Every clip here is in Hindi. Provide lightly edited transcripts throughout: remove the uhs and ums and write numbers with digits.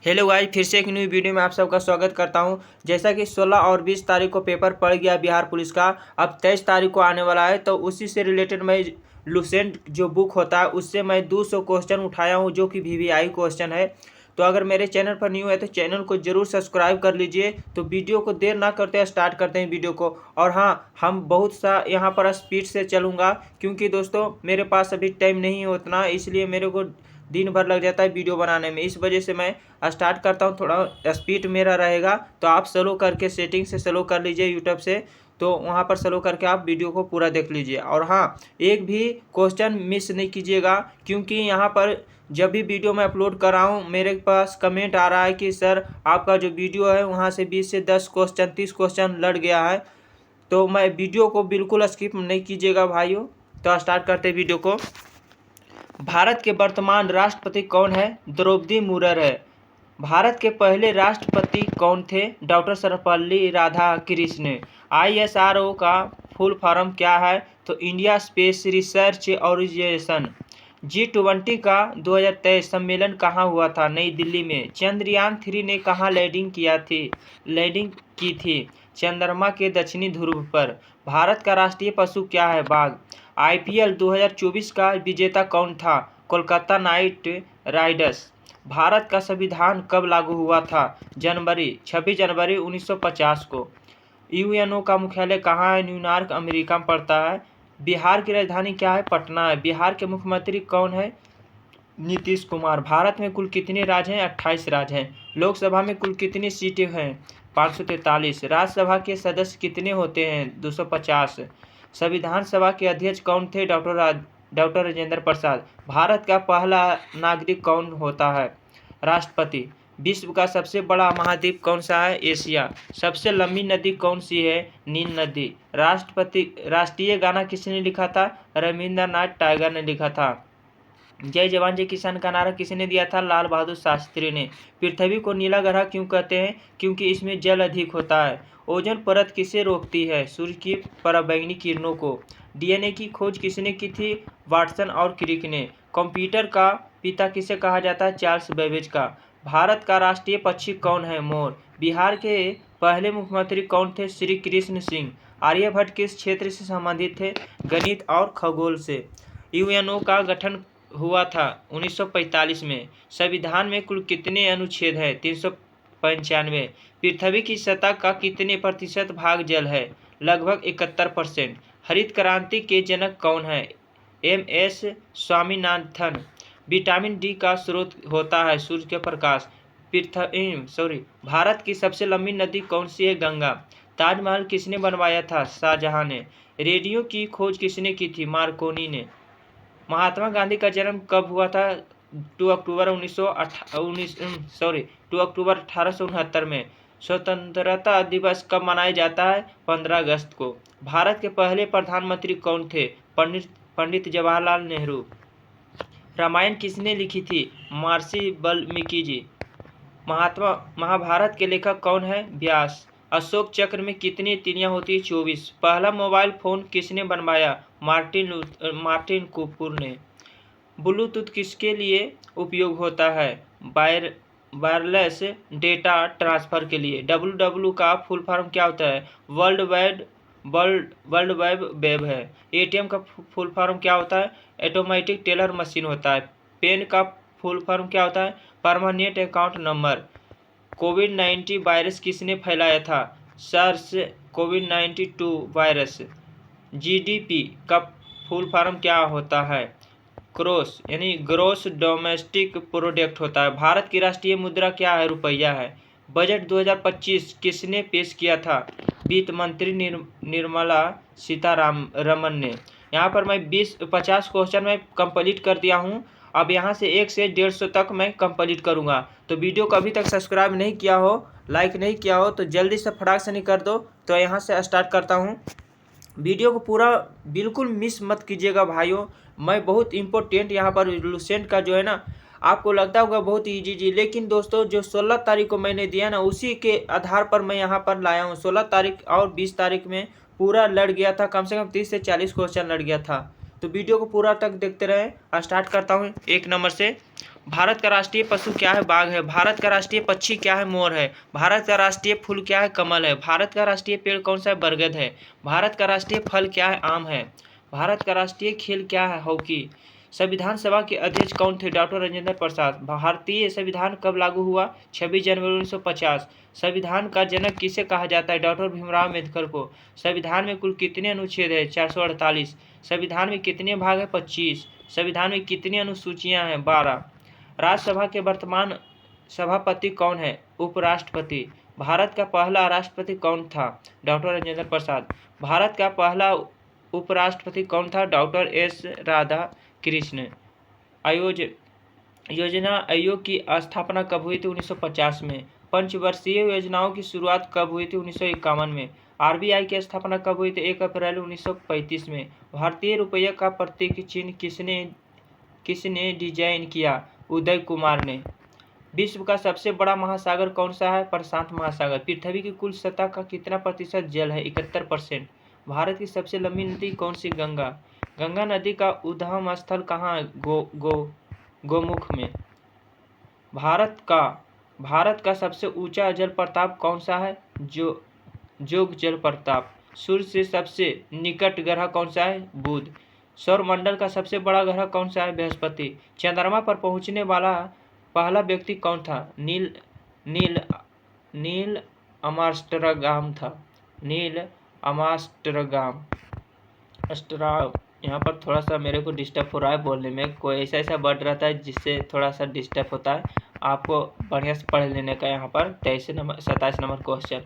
हेलो गाइस, फिर से एक न्यू वीडियो में आप सबका स्वागत करता हूं। जैसा कि 16 और 20 तारीख को पेपर पड़ गया बिहार पुलिस का, अब 23 तारीख को आने वाला है। तो उसी से रिलेटेड मैं लुसेंट जो बुक होता है उससे मैं 200 क्वेश्चन उठाया हूं जो कि वीवीआई क्वेश्चन है। तो अगर मेरे चैनल पर न्यू है तो चैनल को जरूर सब्सक्राइब कर लीजिए। तो वीडियो को देर ना करते हैं, स्टार्ट करते हैं वीडियो को। और हाँ, हम बहुत सा यहाँ पर स्पीड से चलूँगा क्योंकि दोस्तों मेरे पास अभी टाइम नहीं है उतना, इसलिए मेरे को दिन भर लग जाता है वीडियो बनाने में। इस वजह से मैं स्टार्ट करता हूँ, थोड़ा स्पीड मेरा रहेगा। तो आप स्लो करके सेटिंग से स्लो कर लीजिए यूट्यूब से, तो वहाँ पर स्लो करके आप वीडियो को पूरा देख लीजिए। और हाँ, एक भी क्वेश्चन मिस नहीं कीजिएगा क्योंकि यहाँ पर जब भी वीडियो मैं अपलोड कर रहा हूँ मेरे पास कमेंट आ रहा है कि सर आपका जो वीडियो है वहाँ से 20 से 10 क्वेश्चन 30 क्वेश्चन लड़ गया है। तो मैं वीडियो को बिल्कुल स्किप नहीं कीजिएगा भाइयों। तो स्टार्ट करते हैं वीडियो को। भारत के वर्तमान राष्ट्रपति कौन है? द्रौपदी मुर्मू है। भारत के पहले राष्ट्रपति कौन थे? डॉक्टर सर्वपल्ली राधाकृष्णन। ISRO का फुल फॉर्म क्या है? तो India space research organisation. G20 का 2023 सम्मेलन कहाँ हुआ था? नई दिल्ली में। चंद्रयान 3 ने कहाँ लैंडिंग की थी? चंद्रमा के दक्षिणी ध्रुव पर। भारत का राष्ट्रीय पशु क्या है? बाघ। IPL 2024 का विजेता कौन था? Kolkata night Riders. भारत का संविधान कब लागू हुआ था? 26 जनवरी 1950 को। UNO का मुख्यालय कहाँ है? न्यूयॉर्क, अमेरिका में पड़ता है। बिहार की राजधानी क्या है? पटना है। बिहार के मुख्यमंत्री कौन है? नीतीश कुमार। भारत में कुल कितने राज्य हैं? 28 राज्य हैं। लोकसभा में कुल कितनी सीटें हैं? 543। राज्यसभा के सदस्य कितने होते हैं? 250। संविधान सभा के अध्यक्ष कौन थे? डॉक्टर राजेंद्र प्रसाद। भारत का पहला नागरिक कौन होता है? राष्ट्रपति। विश्व का सबसे बड़ा महाद्वीप कौन सा है? एशिया। सबसे लंबी नदी कौन सी है? नील नदी। राष्ट्रीय गाना किसने लिखा था? रविंद्रनाथ टैगोर ने लिखा था। जय जवान जय किसान का नारा किसने दिया था? लाल बहादुर शास्त्री ने। पृथ्वी को नीला ग्रह क्यों कहते हैं? क्योंकि इसमें जल अधिक होता है। ओजोन परत किसे रोकती है? सूर्य की पराबैंगनी किरणों को। DNA की खोज किसने की थी? वाटसन और क्रिक ने। कंप्यूटर का पिता किसे कहा जाता है? चार्ल्स बेबेज का। भारत का राष्ट्रीय पक्षी कौन है? मोर। बिहार के पहले मुख्यमंत्री कौन थे? श्री कृष्ण सिंह। आर्यभट्ट किस क्षेत्र से संबंधित थे? गणित और खगोल से। UNO का गठन हुआ था 1945 में। संविधान में कुल कितने अनुच्छेद हैं? 395। पृथ्वी की सतह का कितने प्रतिशत भाग जल है? लगभग 71%। हरित क्रांति के जनक कौन है? MS स्वामीनाथन। विटामिन D का स्रोत होता है सूर्य के प्रकाश। भारत की सबसे लंबी नदी कौन सी है? गंगा। ताजमहल किसने बनवाया था? शाहजहां ने। रेडियो की खोज किसने की थी? मार्कोनी ने। महात्मा गांधी का जन्म कब हुआ था? 2 अक्टूबर 1869 में। स्वतंत्रता दिवस कब मनाया जाता है? 15 अगस्त को। भारत के पहले प्रधानमंत्री कौन थे? पंडित जवाहरलाल नेहरू। रामायण किसने लिखी थी? महर्षि वाल्मीकि जी। महाभारत के लेखक कौन है? व्यास। अशोक चक्र में कितनी तीलियां होती है? 24। पहला मोबाइल फोन किसने बनवाया? मार्टिन कूपर ने। ब्लूटूथ किसके लिए उपयोग होता है? वायरलेस डेटा ट्रांसफर के लिए। WWW का फुल फॉर्म क्या होता है? वर्ल्ड वाइड वेब है। ATM का फुल फॉर्म क्या होता है? ऑटोमेटिक टेलर मशीन होता है। पेन का फुल फॉर्म क्या होता है? Permanent account number. कोविड-19 वायरस किसने फैलाया था? SARS-CoV-2 virus. GDP का फुल फॉर्म क्या होता है? ग्रोस डोमेस्टिक प्रोडक्ट होता है। भारत की राष्ट्रीय मुद्रा क्या है? रुपया है। बजट 2025 किसने पेश किया था? वित्त मंत्री निर्मला सीतारमण ने। यहाँ पर मैं 50 क्वेश्चन में कंप्लीट कर दिया हूँ। अब यहाँ से 1 से 150 तक मैं कंप्लीट करूँगा। तो वीडियो को अभी तक सब्सक्राइब नहीं किया हो, लाइक नहीं किया हो तो जल्दी से फटाक से नहीं कर दो। तो यहाँ से स्टार्ट करता हूँ। वीडियो को पूरा बिल्कुल मिस मत कीजिएगा भाइयों। मैं बहुत इम्पोर्टेंट यहाँ पर लुसेंट का जो है ना, आपको लगता होगा बहुत ईजी जी, लेकिन दोस्तों जो 16 तारीख को मैंने दिया ना उसी के आधार पर मैं यहाँ पर लाया हूँ। 16 तारीख और 20 तारीख में पूरा लड़ गया था, कम से कम 30 से 40 क्वेश्चन लड़ गया था। तो वीडियो को पूरा तक देखते रहें। स्टार्ट करता हूँ 1 नंबर से। भारत का राष्ट्रीय पशु क्या है? बाघ है। भारत का राष्ट्रीय पक्षी क्या है? मोर है। भारत का राष्ट्रीय फूल क्या है? कमल है। भारत का राष्ट्रीय पेड़ कौन सा है? बरगद है। भारत का राष्ट्रीय फल क्या है? आम है। भारत का राष्ट्रीय खेल क्या है? हॉकी। संविधान सभा के अध्यक्ष कौन थे? डॉक्टर राजेंद्र प्रसाद। भारतीय संविधान कब लागू हुआ? 26 जनवरी 1950। संविधान का जनक किसे कहा जाता है? डॉक्टर भीमराव अम्बेडकर को। संविधान में कुल कितने अनुच्छेद है? 448। संविधान में कितने भाग है? 25। संविधान में कितनी अनुसूचियां हैं? 12। राज्यसभा के वर्तमान सभापति कौन है? उपराष्ट्रपति। भारत का पहला राष्ट्रपति कौन था? डॉक्टर राजेंद्र प्रसाद। भारत का पहला उपराष्ट्रपति कौन था? Doctor S Radhakrishna. योजना आयोग की स्थापना कब हुई थी? 1950 में। पंचवर्षीय योजनाओं की शुरुआत कब हुई थी? 1951 में। आरबीआई की स्थापना कब हुई थी? 1 अप्रैल 1935 में। भारतीय रुपये का प्रतीक चिन्ह किसने डिजाइन किया? उदय कुमार ने। विश्व का सबसे बड़ा महासागर कौन सा है? प्रशांत महासागर। पृथ्वी की कुल सतह का कितना प्रतिशत जल है? 71%। भारत की सबसे लंबी नदी कौन सी? गंगा। गंगा नदी का उद्गम स्थल कहाँ है? गोमुख में। भारत का सबसे ऊंचा जलप्रपात कौन सा है? जोग जलप्रपात। सूर्य से सबसे निकट ग्रह कौन सा है? बुध। सौरमंडल का सबसे बड़ा ग्रह कौन सा है? बृहस्पति। चंद्रमा पर पहुंचने वाला पहला व्यक्ति कौन था? नील आर्मस्ट्रांग था। Neil Armstrong. यहाँ पर थोड़ा सा मेरे को डिस्टर्ब हो रहा है बोलने में, कोई ऐसा वर्ड रहता है जिससे थोड़ा सा डिस्टर्ब होता है। आपको बढ़िया से पढ़ लेने का। यहाँ पर 27 नंबर क्वेश्चन।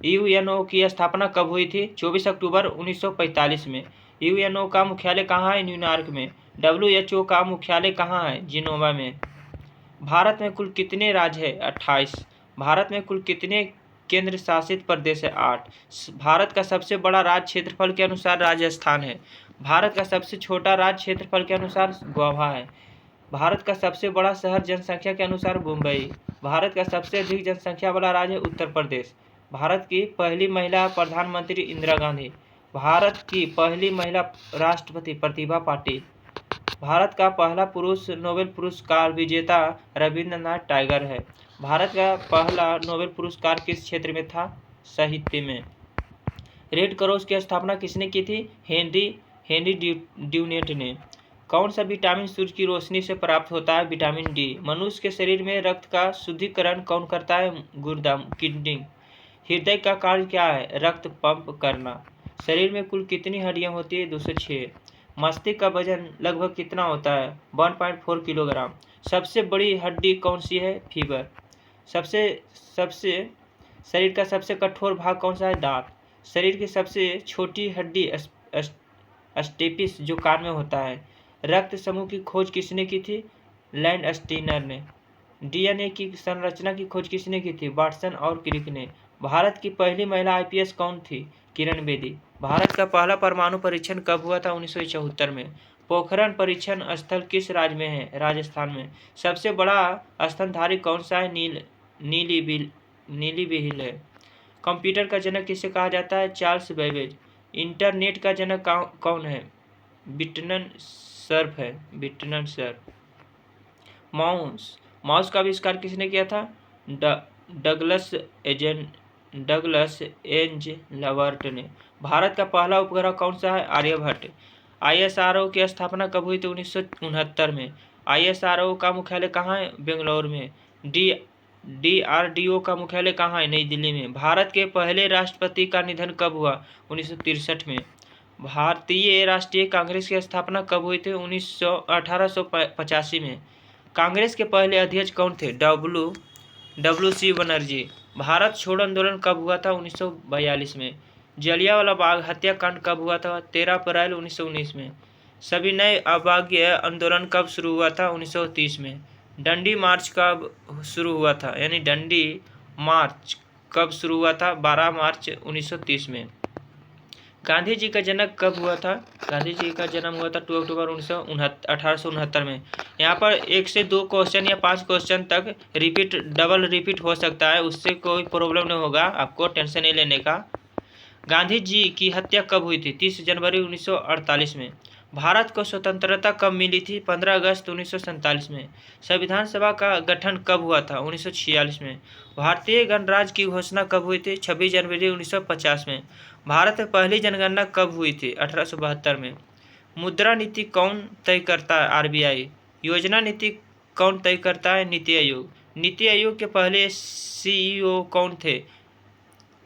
यूएनओ की स्थापना कब हुई थी? 24 अक्टूबर 1945 में। यूएनओ का मुख्यालय कहाँ है? न्यूयॉर्क में। WHO का मुख्यालय कहाँ है? जिनेवा में। भारत में कुल कितने राज्य है? 28। भारत में कुल कितने केंद्र शासित प्रदेश है? 8। भारत का सबसे बड़ा राज्य क्षेत्रफल के अनुसार राजस्थान है। भारत का सबसे छोटा राज्य क्षेत्रफल के अनुसार गोवा है। भारत का सबसे बड़ा शहर जनसंख्या के अनुसार मुंबई। भारत का सबसे अधिक जनसंख्या वाला राज्य है उत्तर प्रदेश। भारत की पहली महिला प्रधानमंत्री इंदिरा गांधी। भारत की पहली महिला राष्ट्रपति प्रतिभा पाटिल। भारत का पहला पुरुष नोबेल पुरस्कार विजेता रविंद्रनाथ टैगोर है। भारत का पहला नोबेल पुरस्कार किस क्षेत्र में था? साहित्य में। रेड क्रॉस की स्थापना किसने की थी? हेनरी ड्यूनेट ने। कौन सा विटामिन सूर्य की रोशनी से प्राप्त होता है? Vitamin D. मनुष्य के शरीर में रक्त का शुद्धिकरण कौन करता है? गुर्दा, किडनी। हृदय का कार्य क्या है? रक्त पंप करना। शरीर में कुल कितनी हड्डियां होती है? 206। मस्तिष्क का वजन लगभग कितना होता है? 1.4 किलोग्राम। सबसे बड़ी हड्डी कौन सी है? फीवर। शरीर का सबसे कठोर भाग कौन सा है? दांत। शरीर की सबसे छोटी हड्डी स्टेपिस जो कान में होता है। रक्त समूह की खोज किसने की थी? लैंडस्टीनर ने। DNA की संरचना की खोज किसने की थी? वाटसन और क्रिक ने। भारत की पहली महिला IPS कौन थी? किरण बेदी। भारत का पहला परमाणु परीक्षण कब हुआ था? 1974 में। पोखरण परीक्षण स्थल किस राज्य में है? राजस्थान में। सबसे बड़ा स्तनधारी कौन सा है? नीली व्हील है। कंप्यूटर का जनक किसे कहा जाता है? Charles Babbage. इंटरनेट का जनक कौन है? बिटनन सर्फ है। बिटनन सर्फ। माउस का आविष्कार किसने किया था? डगलस एंज लवर्ट ने। भारत का पहला उपग्रह कौन सा है? आर्यभट्ट। ISRO की स्थापना कब हुई थी? 1969 में। ISRO का मुख्यालय कहाँ है? बेंगलुरु में। DRDO का मुख्यालय कहाँ है? नई दिल्ली में। भारत के पहले राष्ट्रपति का निधन कब हुआ? 1963 में। भारतीय राष्ट्रीय कांग्रेस की स्थापना कब हुई थी? 1885 में। कांग्रेस के पहले अध्यक्ष कौन थे? WC बनर्जी। भारत छोड़ो आंदोलन कब हुआ था? 1942 में। जलियांवाला बाग हत्याकांड कब हुआ था? 13 अप्रैल 1919 में। सविनय अवज्ञा आंदोलन कब शुरू हुआ था? 1930 में। डंडी मार्च कब शुरू हुआ था? यानी डंडी मार्च कब शुरू हुआ था? 12 मार्च 1930 में। गांधी जी का जन्म कब हुआ था? गांधी जी का जन्म हुआ था 2 अक्टूबर 1869 में। यहाँ पर 1 से 2 क्वेश्चन या 5 क्वेश्चन तक डबल रिपीट हो सकता है, उससे कोई प्रॉब्लम नहीं होगा, आपको टेंशन नहीं लेने का। गांधी जी की हत्या कब हुई थी? 30 जनवरी 1948 में। भारत को स्वतंत्रता कब मिली थी? 15 अगस्त 1947 में। संविधान सभा का गठन कब हुआ था? 1946 में। भारतीय गणराज्य की घोषणा कब हुई थी? 26 जनवरी 1950 में। भारत में पहली जनगणना कब हुई थी? 1872 में। मुद्रा नीति कौन तय करता है? RBI। योजना नीति कौन तय करता है? नीति आयोग। नीति आयोग के पहले CEO कौन थे?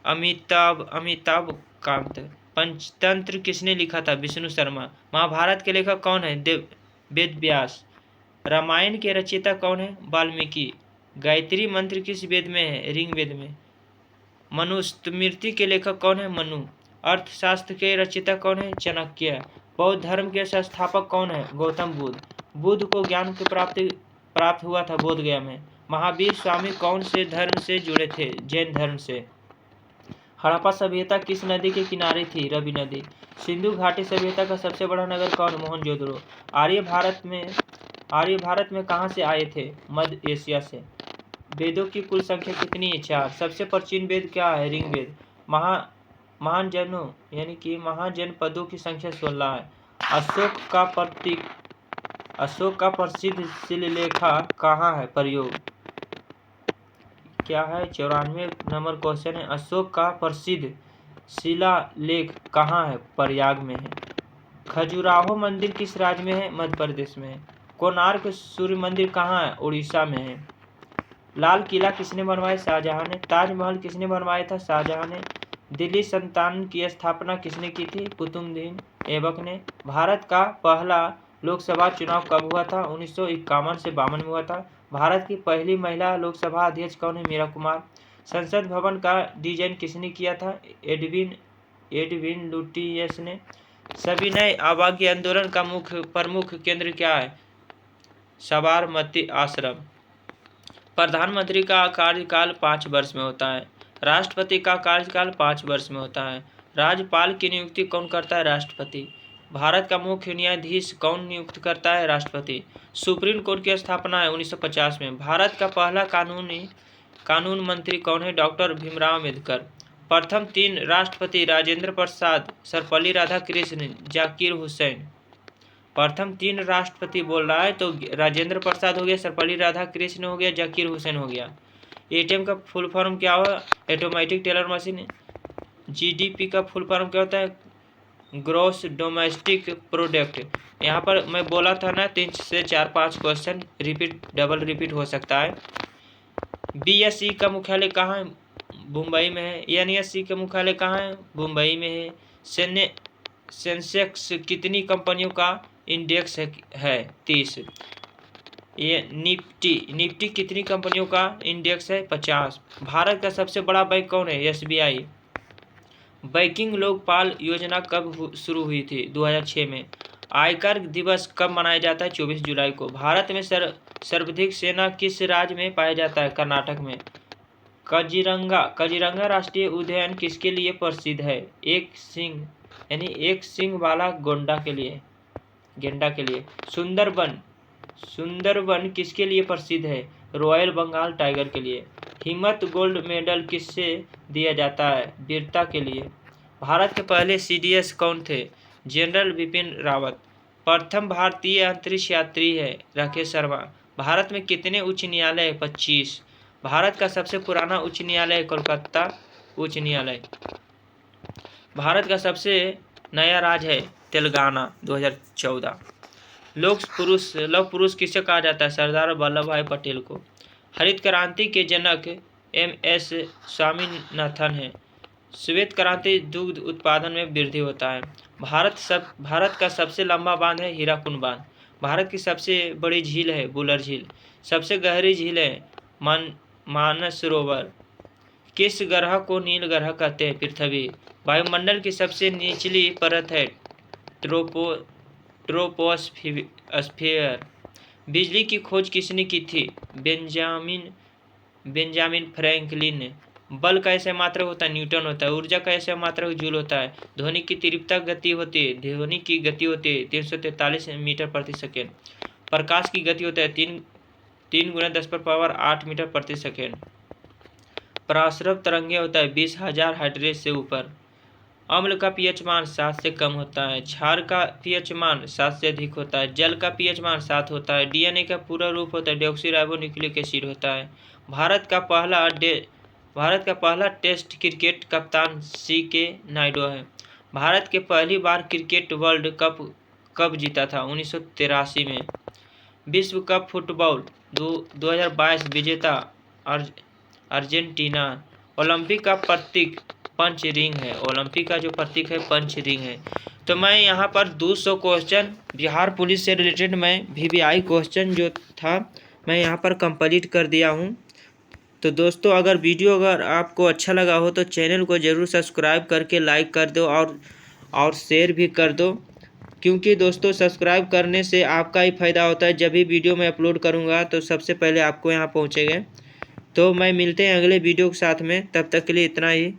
अमिताभ कांत। पंचतंत्र किसने लिखा था? विष्णु शर्मा। महाभारत के लेखक कौन है? वेद व्यास। रामायण के रचयिता कौन है? वाल्मीकि। गायत्री मंत्र किस वेद में है? ऋग्वेद में। मनुस्मृति के लेखक कौन है? मनु। अर्थशास्त्र के रचयिता कौन है? चाणक्य। बौद्ध धर्म के संस्थापक कौन है? गौतम बुद्ध। बुद्ध को ज्ञान की प्राप्त हुआ था बोध गया में। महावीर स्वामी कौन से धर्म से जुड़े थे? जैन धर्म से। हड़प्पा सभ्यता किस नदी के किनारे थी? रवि नदी। सिंधु घाटी सभ्यता का सबसे बड़ा नगर कौन? मोहनजोदड़ो। आर्य भारत में कहाँ से आए थे? मध्य एशिया से। वेदों की कुल संख्या कितनी है? 4। सबसे प्राचीन वेद क्या है? ऋग्वेद। महान जनपदों की संख्या 16 है। अशोक का प्रसिद्ध शिलालेख कहाँ है? प्रयोग। क्या है? 94 नंबर क्वेश्चन है। अशोक का प्रसिद्ध शिलालेख कहाँ है? प्रयाग में है। खजुराहो मंदिर किस राज्य में है? मध्य प्रदेश में है। कोणार्क सूर्य मंदिर कहाँ है? उड़ीसा में है। लाल किला किसने बनवाया? शाहजहां ने। ताजमहल किसने बनवाया था? शाहजहां ने। दिल्ली सल्तनत की स्थापना किसने की थी? कुतुबुद्दीन ऐबक ने। भारत का पहला लोकसभा चुनाव कब हुआ था? 1951 से 52 में हुआ था। भारत की पहली महिला लोकसभा अध्यक्ष कौन है? मीरा कुमार। संसद भवन का डिजाइन किसने किया था? एडविन लुटियंस ने। सविनय अवज्ञा आंदोलन का प्रमुख केंद्र क्या है? साबरमती आश्रम। प्रधानमंत्री का कार्यकाल 5 वर्ष में होता है। राष्ट्रपति का कार्यकाल 5 वर्ष में होता है। राज्यपाल की नियुक्ति कौन करता है? राष्ट्रपति। भारत का मुख्य न्यायाधीश कौन नियुक्त करता है? राष्ट्रपति। सुप्रीम कोर्ट की स्थापना है 1950 में। भारत का पहला कानून मंत्री कौन है? डॉक्टर भीमराव अम्बेडकर। प्रथम 3 राष्ट्रपति राजेंद्र प्रसाद, सर्वपल्ली राधाकृष्णन, जाकिर हुसैन। प्रथम 3 राष्ट्रपति बोल रहा है तो राजेंद्र प्रसाद हो गया, सर्वपल्ली राधाकृष्णन हो गया, जाकिर हुसैन हो गया। ATM का फुल फॉर्म क्या हुआ? Automatic teller machine. GDP का फुल फॉर्म क्या होता है? Gross domestic product. यहाँ पर मैं बोला था ना 3 से 4-5 क्वेश्चन डबल रिपीट हो सकता है। BSE का मुख्यालय कहाँ है? मुंबई में है। NSE का मुख्यालय कहाँ है? मुंबई में है। सेंसेक्स कितनी कंपनियों का इंडेक्स है? 30। ये निफ्टी कितनी कंपनियों का इंडेक्स है? 50। भारत का सबसे बड़ा बैंक कौन है? SBI। बैंकिंग लोकपाल योजना कब शुरू हुई थी? 2006 में। आयकर दिवस कब मनाया जाता है? 24 जुलाई को। भारत में सर्वाधिक सेना किस राज्य में पाया जाता है? कर्नाटक में। काजीरंगा राष्ट्रीय उद्यान किसके लिए प्रसिद्ध है? एक सिंग वाला गेंडा के लिए। सुंदरबन किसके लिए प्रसिद्ध है? रॉयल बंगाल टाइगर के लिए। हिम्मत गोल्ड मेडल किससे दिया जाता है? वीरता के लिए। भारत के पहले CDS कौन थे? जनरल बिपिन रावत। प्रथम भारतीय अंतरिक्ष यात्री है राकेश शर्मा। भारत में कितने उच्च न्यायालय है? 25। भारत का सबसे पुराना उच्च न्यायालय है कोलकाता उच्च न्यायालय। भारत का सबसे नया राज्य है तेलंगाना 2014। लौह पुरुष किसे कहा जाता है? सरदार वल्लभ भाई पटेल को। हरित क्रांति के जनक MS स्वामीनाथन है। श्वेत क्रांति दुग्ध उत्पादन में वृद्धि होता है। भारत का सबसे लंबा बांध है हीराकुंड बांध। भारत की सबसे बड़ी झील है बुलर झील। सबसे गहरी झील है मानसरोवर। किस ग्रह को नील ग्रह कहते हैं? पृथ्वी। वायुमंडल की सबसे निचली परत है ट्रोपोस्फियर। बिजली की खोज किसने की थी? Benjamin Franklin. बल का ऐसा मात्रक होता है? न्यूटन होता है। ऊर्जा का ऐसा मात्रक जूल होता है। ध्वनि की तीव्रता गति होती है 343 मीटर प्रति सेकेंड। प्रकाश की गति होता है 3 × 10⁸ मीटर प्रति सेकेंड। प्रसरव तरंगे होता है 20,000 हर्ट्ज से ऊपर। अम्ल का पीएच मान 7 से कम होता है। क्षार का पीएच मान 7 से अधिक होता है। जल का पीएच मान 7 होता है। डीएनए का पूरा रूप होता है डीऑक्सीराइबोन्यूक्लिक एसिड होता है। भारत का पहला टेस्ट क्रिकेट कप्तान CK नायडू है। भारत के पहली बार क्रिकेट वर्ल्ड कप कब जीता था? 1983 में। विश्व कप फुटबॉल 2022 विजेता अर्जेंटीना। ओलंपिक का प्रतीक पंच रिंग है। ओलंपिक का जो प्रतीक है पंच रिंग है। तो मैं यहाँ पर 200 क्वेश्चन बिहार पुलिस से रिलेटेड मैं VVI क्वेश्चन जो था मैं यहाँ पर कंप्लीट कर दिया हूँ। तो दोस्तों अगर वीडियो अगर आपको अच्छा लगा हो तो चैनल को ज़रूर सब्सक्राइब करके लाइक कर दो और शेयर भी कर दो, क्योंकि दोस्तों सब्सक्राइब करने से आपका ही फ़ायदा होता है। जब भी वीडियो मैं अपलोड करूँगा तो सबसे पहले आपको यहाँ पहुँचेगा। तो मैं मिलते हैं अगले वीडियो के साथ में, तब तक के लिए इतना ही।